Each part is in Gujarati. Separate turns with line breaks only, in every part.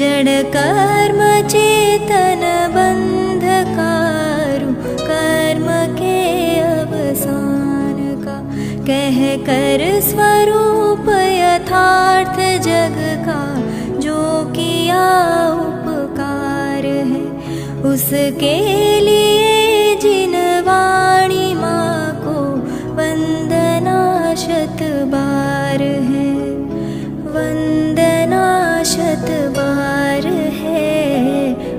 जड़ कर्म चेतन बंधकारु कर्म के अवसान का, कह कर स्वरूप यथार्थ जग का जो किया उपकार है, उसके लिए जिन वाणी माँ को वंदना शत बार है, वंदना शत बार है,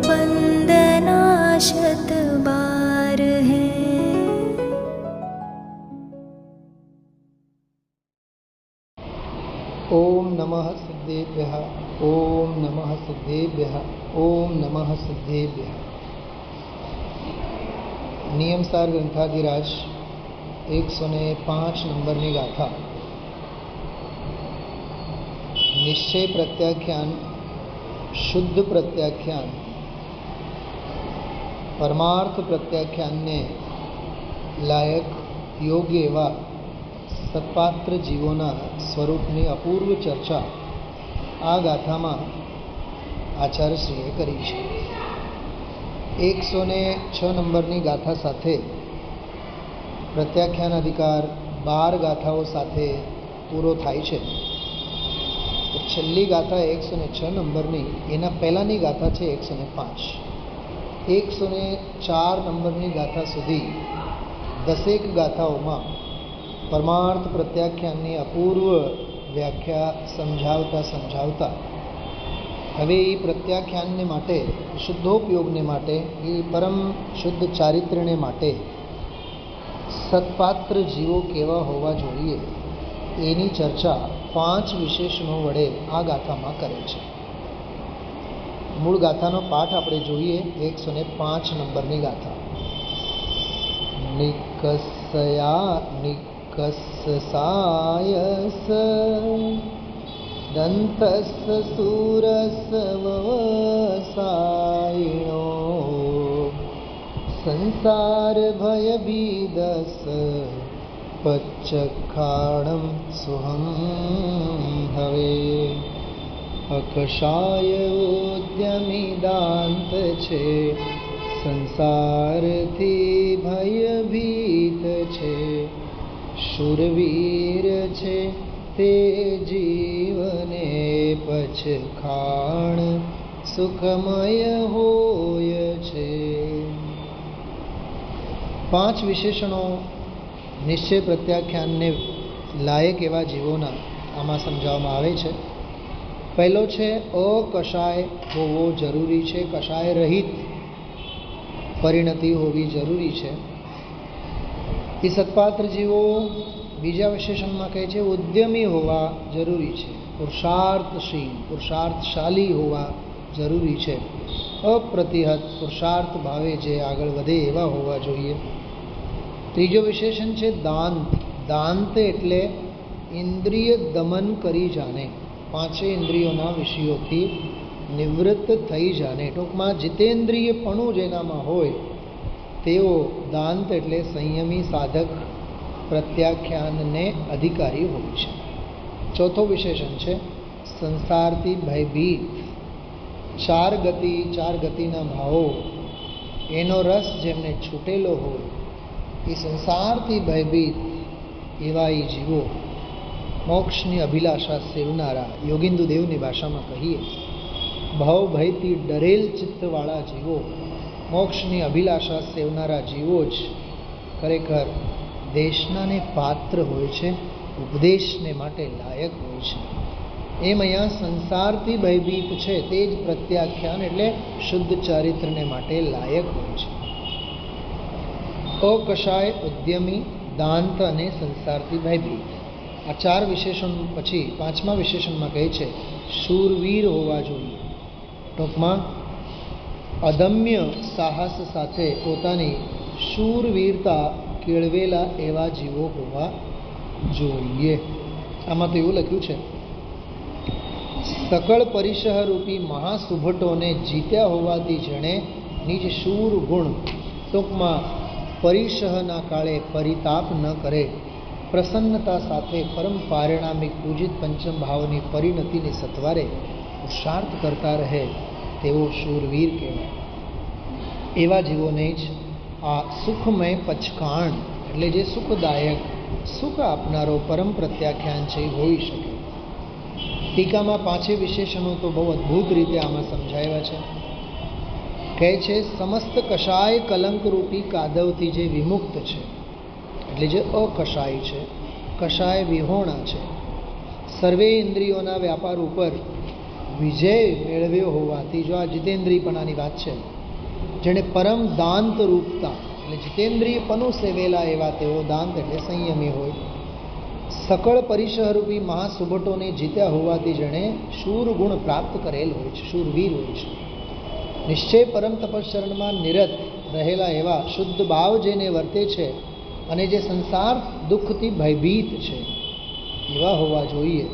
वंदना शत बार है।
ओम नमः सिद्धेभ्यः, ओम नमः सिद्धेभ्यः, ओम नमः सिद्धेभ्यः। नियमसार ग्रंथाधिराज 105 नंबरनी गाथा। निश्चय प्रत्याख्यान, शुद्ध प्रत्याख्यान, परमार्थ प्रत्याख्यान ने लायक योग्य एवा सत्पात्र जीवोना स्वरूपनी अपूर्व चर्चा आ गाथामां आचार्यश्रीए करी छे। 106 नंबरनी गाथा साथे प्रत्याख्यान अधिकार 12 गाथाओं साथे पूरो थाय छे। तो छेल्ली गाथा 106 नंबरनी एना पहेलानी गाथा छे 105। 104 नंबरनी गाथा सुधी 10 गाथाओमां परमार्थ प्रत्याख्याननी अपूर्व व्याख्या समझावता हवे ई प्रत्याख्यानने माटे, शुद्धोपयोगने माटे, ई परम शुद्ध चारित्र्यने माटे सत्पात्र जीवो केवा होवा जोईए एनी चर्चा 5 विशेषणों वडे आ गाथामां करे छे। मूळ गाथानो पाठ आपणे जोईए। 105 नंबरनी गाथा। निकस्सायस दन्तस्य सूरसवसायिनो संसार भयभीदस पच्चखाणं सुहं भवे। अकषाय उद्यमी दांत छे संसारथी भयभीत छे। शूरवीर छे ते जीवने पछखाण सुखमय होय छे। 5 विशेषणों निश्चय प्रत्याख्यान ने लायक एवा जीवोना आमां समजाववामां आवे छे। पहलो छे अकषाय होवो जरूरी छे, कषाय रहित परिणति होवी जरूरी छे। ई सत्पात्र जीवो बीजा विशेषण में कहे छे उद्यमी होवा जरूरी छे, पुरुषार्थशील पुरुषार्थशाली होवा जरूरी छे। अप्रतिहत पुरुषार्थ भावे जे आगळ वधे एवा होवा जोईए। त्रीजो विशेषण छे दांत। दांत एटले इंद्रिय दमन करी जाने, 5 इंद्रियोना विषयोथी निवृत्त थई जाने। टूंकमां जितेन्द्रियपणुं जेनामां होय तेओ दांत एटले संयमी साधक प्रत्याख्यान ने अधिकारी होय छे। चौथो विशेषण छे संसारथी भयभीत। 4 गतिना भावो एनो रस जेमने छूटेलो होय ए संसारथी भयभीत एवा ई जीवो मोक्षनी अभिलाषा सेवनारा, योगिंदु देवनी भाषामां कहीए भाव भयथी डरेल चित्तवाळा जीवो, मोक्षनी अभिलाषा सेवनारा जीवो ज खरेखर देशना ने पात्र होय छे, उपदेशने माटे लायक होय छे। एम अहींया संसारथी भयभीत छे ते ज प्रत्याख्यान एटले शुद्ध चारित्रने माटे लायक होय छे। अकषाय, उद्यमी, दांत अने संसारथी भयभीत आ 4 विशेषण पछी 5मा विशेषणमां कहे छे शूरवीर होवा जोईए। टूंकमां अदम्य साहस साथे पोतानी शूरवीरता केळवेला एवा जीवो होवा जोईए। आमां तो एवुं लख्युं छे सकळ परिसह रूपी महासुभटोने जीत्या होवाथी जेणे निज शूर गुण टूंकमां परिसहना काळे परिताप न करे, प्रसन्नता साथे परम पारिणामिक पूजित पंचम भावनी परिणतिने सत्वारे પુરુષાર્થ કરતા રહે તેવો શૂરવીર કહેવાય. એવા જીવોને જ આ સુખમય પચકાણ એટલે જે સુખદાયક સુખ આપનારો પરમ પ્રત્યાખ્યાન છે એ હોઈ શકે. ટીકામાં પાંચે વિશેષણો તો બહુ અદ્ભુત રીતે આમાં સમજાવ્યા છે. કહે છે સમસ્ત કષાય કલંકરૂપી કાદવથી જે વિમુક્ત છે એટલે જે અકષાય છે, કષાય વિહોણા છે, સર્વે ઇન્દ્રિયોના વ્યાપાર ઉપર વિજય મેળવ્યો હોવાથી, જો આ જીતેન્દ્રિયપણાની વાત છે, જેણે પરમ દાંત રૂપતા એટલે જીતેન્દ્રિયપણું સેવેલા એવા તેઓ, દાંત એટલે સંયમી હોય, સકળ પરિસહરૂપી મહાસુભટોને જીત્યા હોવાથી જેણે શૂર ગુણ પ્રાપ્ત કરેલ હોય છે, શૂરવીર હોય છે. નિશ્ચય પરમ તપશ્ચરણમાં નિરત રહેલા એવા શુદ્ધ ભાવ જેને વર્તે છે અને જે સંસાર દુઃખથી ભયભીત છે એવા હોવા જોઈએ.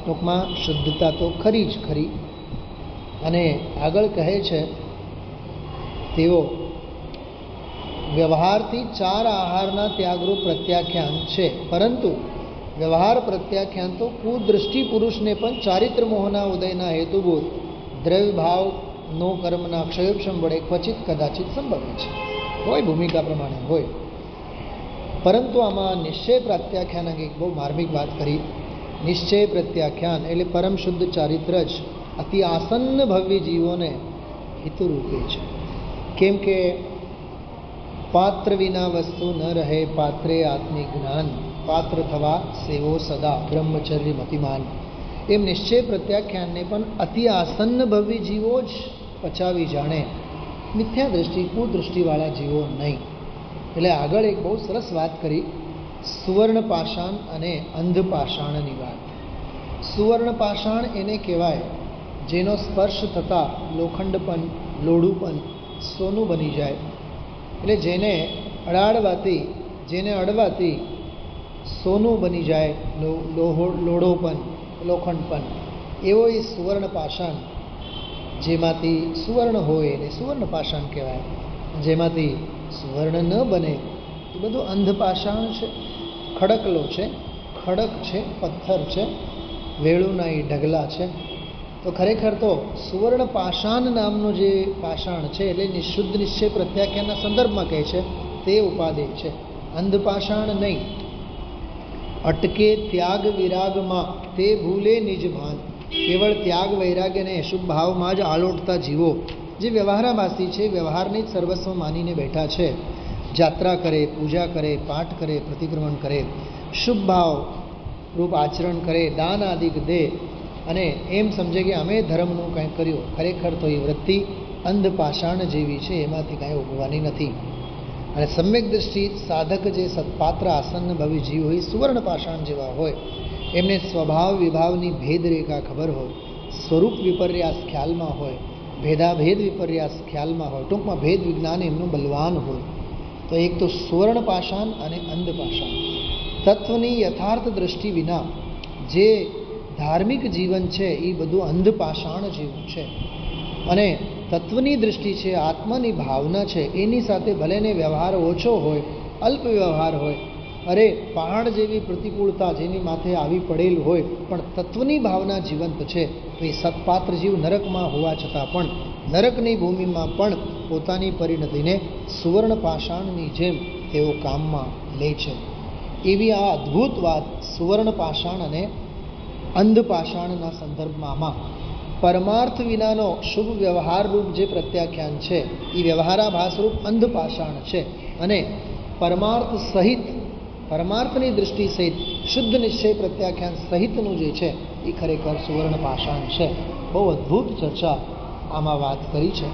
ટૂંકમાં શુદ્ધતા તો ખરી જ ખરી. અને આગળ કહે છે તેઓ વ્યવહારથી 4 આહારના ત્યાગરૂપ પ્રત્યાખ્યાન છે, પરંતુ વ્યવહાર પ્રત્યાખ્યાન તો કુદૃષ્ટિ પુરુષને પણ ચારિત્ર મોહના ઉદયના હેતુભૂત દ્રવ્ય ભાવનો કર્મના ક્ષયોક્ષમ વડે ક્વચિત કદાચિત સંભવે છે. હોય ભૂમિકા પ્રમાણે હોય. પરંતુ આમાં નિશ્ચય પ્રત્યાખ્યાન અંગે બહુ માર્મિક વાત કરી. નિશ્ચય પ્રત્યાખ્યાન એટલે પરમ શુદ્ધ ચારિત્ર જ અતિ આસન્ન ભવ્ય જીવોને હિતરૂપે છે. કેમ કે પાત્ર વિના વસ્તુ ન રહે, પાત્રે આત્મિક જ્ઞાન, પાત્ર થવા સેવો સદા બ્રહ્મચર્ય મતિમાન. એમ નિશ્ચય પ્રત્યાખ્યાનને પણ અતિ આસન્ન ભવ્ય જીવો જ પચાવી જાણે, મિથ્યા દૃષ્ટિ કુદૃષ્ટિવાળા જીવો નહીં. એટલે આગળ એક બહુ સરસ વાત કરી સુવર્ણ પાષાણ અને અંધ પાષાણની વાત. સુવર્ણ પાષાણ એને કહેવાય જેનો સ્પર્શ થતાં લોખંડપન, લોઢુપન, સોનું બની જાય. એટલે જેને અડવાથી સોનું બની જાય, લોઢોપન, લોખંડપન, એવો એ સુવર્ણ પાષાણ, જેમાંથી સુવર્ણ હોય એને સુવર્ણ પાષાણ કહેવાય. જેમાંથી સુવર્ણ ન બને એ બધું અંધ પાષાણ છે, ખડકલો છે, ખડક છે, પથ્થર છે, વેળુના એ ઢગલા છે. તો ખરેખર તો સુવર્ણ પાષાણ નામનું જે પાષાણ છે એટલે શુદ્ધ નિશ્ચય પ્રત્યાખ્યાનના સંદર્ભમાં કહે છે તે ઉપાદેય છે, અંધ પાષાણ નહીં. અટકે ત્યાગ વિરાગમાં તે ભૂલે નિજ ભાન. કેવળ ત્યાગ વૈરાગ્ય અને શુભ ભાવમાં જ આલોટતા જીવો જે વ્યવહારાભાસી છે, વ્યવહારને જ સર્વસ્વ માનીને બેઠા છે, જાત્રા કરે, પૂજા કરે, પાઠ કરે, પ્રતિક્રમણ કરે, શુભ ભાવ રૂપ આચરણ કરે, દાન આદિક દે અને એમ સમજે કે અમે ધર્મનું કંઈ કર્યું. ખરેખર તો એ વૃત્તિ અંધ પાષાણ જેવી છે, એમાંથી કાંઈ ઉગવાની નથી. અને સમ્યક દૃષ્ટિ સાધક જે સત્પાત્ર આસન્ન ભવી જીવ હોય, સુવર્ણ પાષાણ જેવા હોય, એમને સ્વભાવ વિભાવની ભેદરેખા ખબર હોય, સ્વરૂપ વિપર્યાસ ખ્યાલમાં હોય, ભેદાભેદ વિપર્યાસ ખ્યાલમાં હોય, ટૂંકમાં ભેદ વિજ્ઞાન એમનું બલવાન હોય. તો એક તો સુવર્ણ પાષાણ અને અંધ પાષાણ. તત્વની યથાર્થ દૃષ્ટિ વિના જે ધાર્મિક જીવન છે એ બધું અંધ પાષાણ જેવું છે. અને તત્વની દૃષ્ટિ છે, આત્માની ભાવના છે, એની સાથે ભલેને વ્યવહાર ઓછો હોય, અલ્પ વ્યવહાર હોય, અરે પહાડ જેવી પ્રતિકૂળતા જેની માથે આવી પડેલ હોય, પણ તત્વની ભાવના જીવંત છે, તો એ સત્પાત્ર જીવ નરકમાં હોવા છતાં પણ નરકની ભૂમિમાં પણ પોતાની પરિણતિને સુવર્ણ પાષાણની જેમ તેઓ કામમાં લે છે. એવી આ અદ્ભુત વાત સુવર્ણ પાષાણ અને અંધ પાષાણના સંદર્ભમાં પરમાર્થ વિનાનો શુભ વ્યવહારરૂપ જે પ્રત્યાખ્યાન છે એ વ્યવહારાભાસરૂપ અંધ પાષાણ છે. અને પરમાર્થ સહિત, પરમાર્થની દૃષ્ટિ સહિત શુદ્ધ નિશ્ચય પ્રત્યાખ્યાન સહિતનું જે છે એ ખરેખર સુવર્ણ પાષાણ છે. બહુ અદ્ભુત ચર્ચા આમાં વાત કરી છે.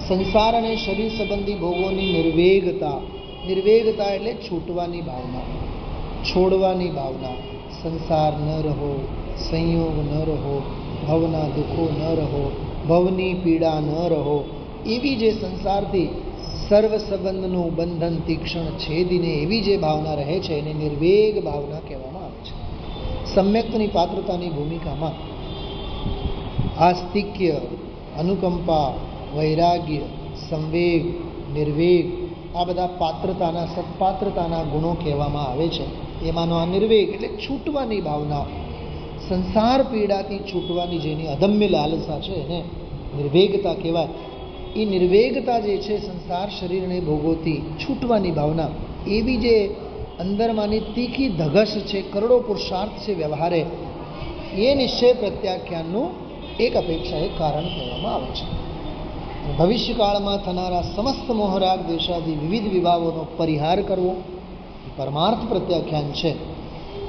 સંસાર અને શરીર સંબંધી ભોગોની નિર્વેગતા, નિર્વેગતા એટલે છૂટવાની ભાવના, છોડવાની ભાવના. સંસાર ન રહો, સંયોગ ન રહો, ભવના દુઃખો ન રહો, ભવની પીડા ન રહો, એવી જે સંસારથી સર્વ સંબંધનું બંધન તીક્ષ્ણ છેદીને એવી જે ભાવના રહે છે એને નિર્વેગ ભાવના કહેવામાં આવે છે. સમ્યક્તની પાત્રતાની ભૂમિકામાં આસ્તિક્ય, અનુકંપા, વૈરાગ્ય, સંવેગ, નિર્વેગ આ બધા પાત્રતાના, સત્પાત્રતાના ગુણો કહેવામાં આવે છે. એમાંનો આ નિર્વેગ એટલે છૂટવાની ભાવના. સંસાર પીડાથી છૂટવાની જેની અદમ્ય લાલસા છે એને નિર્વેગતા કહેવાય. એ નિર્વેગતા જે છે સંસાર શરીરને ભોગોથી છૂટવાની ભાવના, એવી જે અંદરમાંની તીખી ધગશ છે, કરોડો પુરુષાર્થ છે વ્યવહારે, એ નિશ્ચય પ્રત્યાખ્યાનનું એક અપેક્ષા એક કારણ કહેવામાં આવે છે. ભવિષ્યકાળમાં થનારા સમસ્ત મોહરાગ દ્વેષાદી વિવિધ વિભાવોનો પરિહાર કરવો પરમાર્થ પ્રત્યાખ્યાન છે.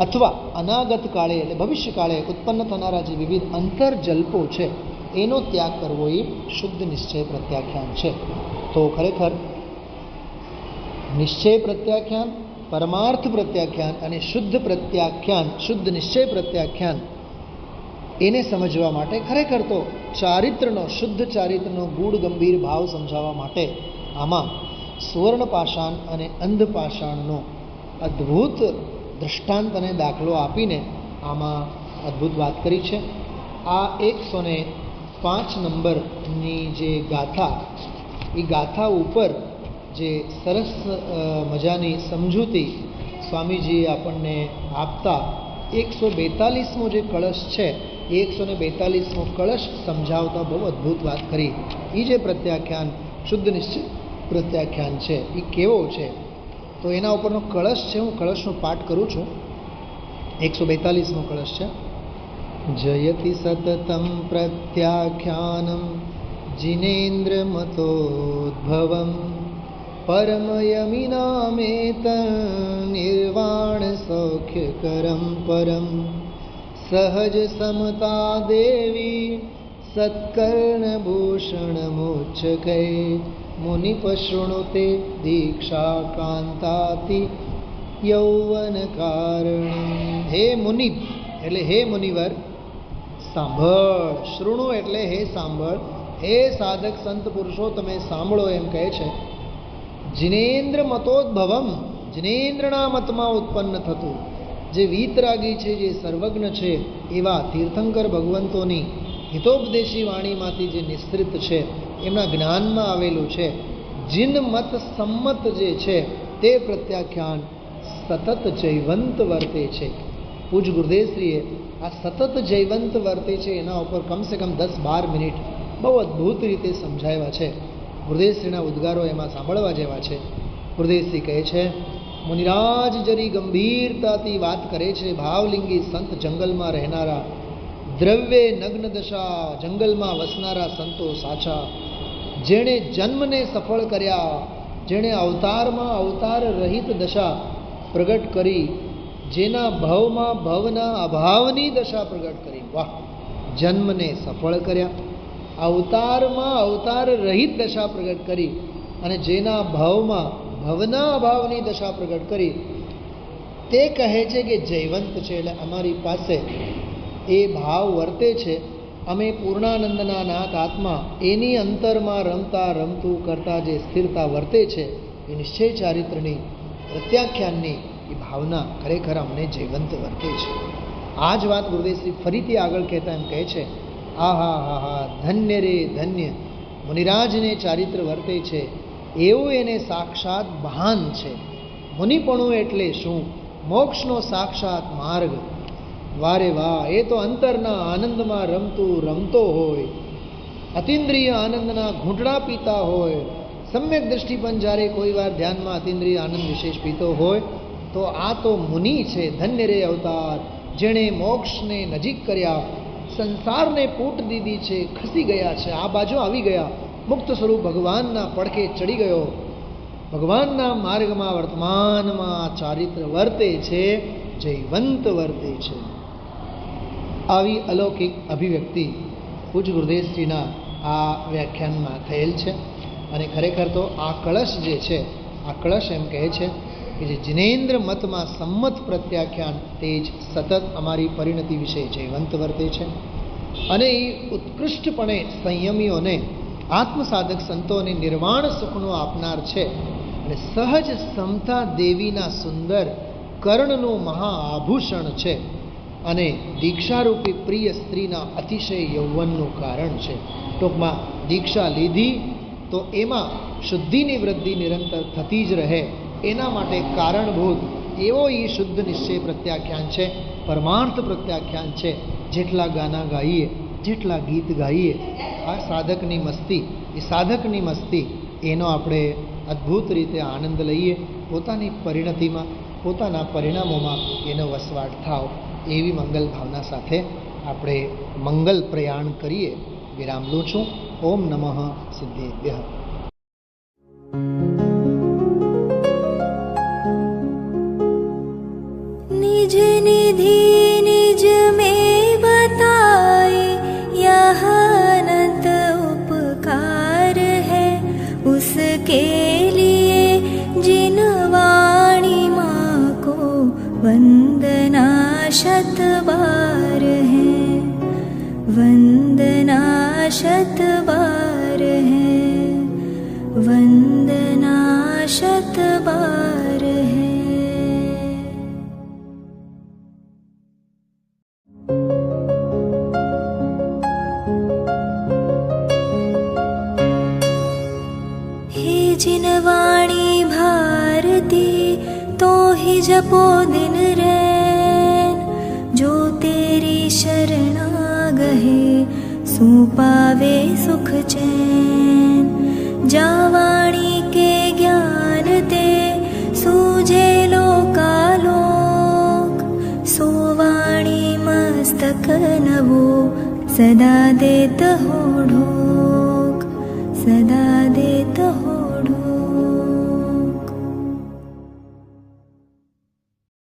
અથવા અનાગત કાળે એટલે ભવિષ્યકાળે ઉત્પન્ન થનારા જે વિવિધ અંતરજલ્પો છે એનો ત્યાગ કરવો એ શુદ્ધ નિશ્ચય પ્રત્યાખ્યાન છે. તો ખરેખર નિશ્ચય પ્રત્યાખ્યાન, પરમાર્થ પ્રત્યાખ્યાન અને શુદ્ધ પ્રત્યાખ્યાન, શુદ્ધ નિશ્ચય પ્રત્યાખ્યાન, એને સમજવા માટે ખરેખર તો ચારિત્રનો, શુદ્ધ ચારિત્રનો ગૂઢ ગંભીર ભાવ સમજાવવા માટે આમાં સુવર્ણ પાષાણ અને અંધ પાષાણનો અદ્ભુત દૃષ્ટાંત અને દાખલો આપીને આમાં અદ્ભુત વાત કરી છે. આ 105 નંબરની જે ગાથા, એ ગાથા ઉપર જે સરસ મજાની સમજૂતી સ્વામીજીએ આપણને આપતા 142મો જે કળશ છે એ 142મો કળશ સમજાવતા બહુ અદ્ભુત વાત કરી. એ જે પ્રત્યાખ્યાન શુદ્ધ નિશ્ચય પ્રત્યાખ્યાન છે એ કેવો છે, તો એના ઉપરનો કળશ છે. હું કળશનો પાઠ કરું છું. 142મો કળશ છે. જયતિ સતતમ પ્રત્યાખ્યાનમ જિનેન્દ્ર મતોદ્ભવમ પરમયમિનામેત નિર્વાણ સૌખ્યકરમ પરમ સહજ સમતા દેવી સત્કર્ણભૂષણમોચ્છકૈ મુનિપશૃણુતે દીક્ષા કાંતાતિ યૌવન કારણમ. હે મુનિ એટલે હે મુનિવર, સાંભળ. શૃણુ એટલે હે સાંભળ. હે સાધક સંત પુરુષો તમે સાંભળો એમ કહે છે. જિનેન્દ્ર મતોદ્ભવમ, જિનેન્દ્રના મતમાં ઉત્પન્ન થતું, જે વીતરાગી છે, જે સર્વજ્ઞ છે એવા તીર્થંકર ભગવંતોની હિતોપદેશી વાણીમાંથી જે નિસ્તૃત છે, એમના જ્ઞાનમાં આવેલું છે. જીન મત સંમત જે છે તે પ્રત્યાખ્યાન સતત જૈવંત વર્તે છે. પૂજ ગુરુદેવશ્રીએ આ સતત જૈવંત વર્તે છે એના ઉપર કમસે કમ 10-12 મિનિટ બહુ અદ્ભુત રીતે સમજાવ્યા છે. ગુરુદેવશ્રીના ઉદ્ગારો એમાં સાંભળવા જેવા છે. ગુરુદેવશ્રી કહે છે, મુનિરાજ જરી ગંભીરતાથી વાત કરે છે. ભાવલિંગી સંત જંગલમાં રહેનારા, દ્રવ્ય નગ્ન દશા જંગલમાં વસનારા સંતો સાચા, જેણે જન્મને સફળ કર્યા, જેણે અવતારમાં અવતાર રહિત દશા પ્રગટ કરી, જેના ભવમાં ભવના અભાવની દશા પ્રગટ કરી. વાહ! જન્મને સફળ કર્યા, અવતારમાં અવતાર રહિત દશા પ્રગટ કરી, અને જેના ભાવમાં ભવના અભાવની દશા પ્રગટ કરી, તે કહે છે કે જૈવંત છે. એટલે અમારી પાસે એ ભાવ વર્તે છે. અમે પૂર્ણાનંદના નાથ આત્મા એની અંતરમાં રમતા રમતું કરતા જે સ્થિરતા વર્તે છે, એ નિશ્ચય ચારિત્રની પ્રત્યાખ્યાનની એ ભાવના ખરેખર અમને જૈવંત વર્તે છે. આ જ વાત ગુરુદેવશ્રી ફરીથી આગળ કહેતા એમ કહે છે, આહા હા હા, ધન્ય રે ધન્ય, મુનિરાજને ચારિત્ર વર્તે છે એવું એને સાક્ષાત ભાન છે. મુનિપણું એટલે શું? મોક્ષનો સાક્ષાત માર્ગ. વારે વાહ! એ તો અંતરના આનંદમાં રમતું રમતો હોય, અતિન્દ્રિય આનંદના ઘૂંટડા પીતા હોય. સમ્યક દૃષ્ટિ પણ જ્યારે કોઈ વાર ધ્યાનમાં અતિન્દ્રિય આનંદ વિશેષ પીતો હોય, તો આ તો મુનિ છે. ધન્ય રે અવતાર, જેણે મોક્ષને નજીક કર્યા, સંસારને પૂટ દીધી છે, ખસી ગયા છે, આ બાજુ આવી ગયા, મુક્ત સ્વરૂપ ભગવાનના પડખે ચડી ગયો, ભગવાનના માર્ગમાં વર્તમાનમાં ચારિત્ર વર્તે છે, જૈવંત વર્તે છે. આવી અલૌકિક અભિવ્યક્તિ પૂજ ગુરુદેવશ્રીના આ વ્યાખ્યાનમાં થયેલ છે. અને ખરેખર તો આ કળશ જે છે, આ કળશ એમ કહે છે કે જે જિનેન્દ્ર મતમાં સંમત પ્રત્યાખ્યાન તે જ સતત અમારી પરિણતિ વિશે જૈવંત વર્તે છે. અને એ ઉત્કૃષ્ટપણે સંયમીઓને, આત્મસાધક સંતોને નિર્વાણ સુખનો આપનાર છે. અને સહજ સમતા દેવીના સુંદર કર્ણનું મહાઆભૂષણ છે. અને દીક્ષારૂપી પ્રિય સ્ત્રીના અતિશય યૌવનનું કારણ છે. ટૂંકમાં દીક્ષા લીધી તો એમાં શુદ્ધિની વૃદ્ધિ નિરંતર થતી જ રહે, એના માટે કારણભૂત એવો એ શુદ્ધ નિશ્ચય પ્રત્યાખ્યાન છે. પરમાર્થ પ્રત્યાખ્યાન છે. જેટલા ગાના ગાઈએ, જેટલા ગીત ગાઈએ, આ સાધકની મસ્તી, એ સાધકની મસ્તી, એનો આપણે અદ્ભુત રીતે આનંદ લઈએ. પોતાની પરિણતિમાં, પોતાના પરિણામોમાં એનો વસવાટ થાવ, એવી મંગલ ભાવના સાથે આપણે મંગલ પ્રયાણ કરીએ. વિરામ લઉં છું. ઓમ નમઃ સિદ્ધેભ્યઃ.
निज निधि निज में बताए, यह अनंत उपकार है उसके लिए जिन वाणी माँ को वंदना शत बार है, वंदना शत बार है, वंदना शत बार है. जिन वाणी भारती तो ही जपो दिन रैन, जो तेरी शरणा गहे सो पावे सुख चैन. जा वाणी के ज्ञान ते सूझे लोकालोक, सो वाणी मस्तक नवो सदा देत हो ढोक, सदा देत हो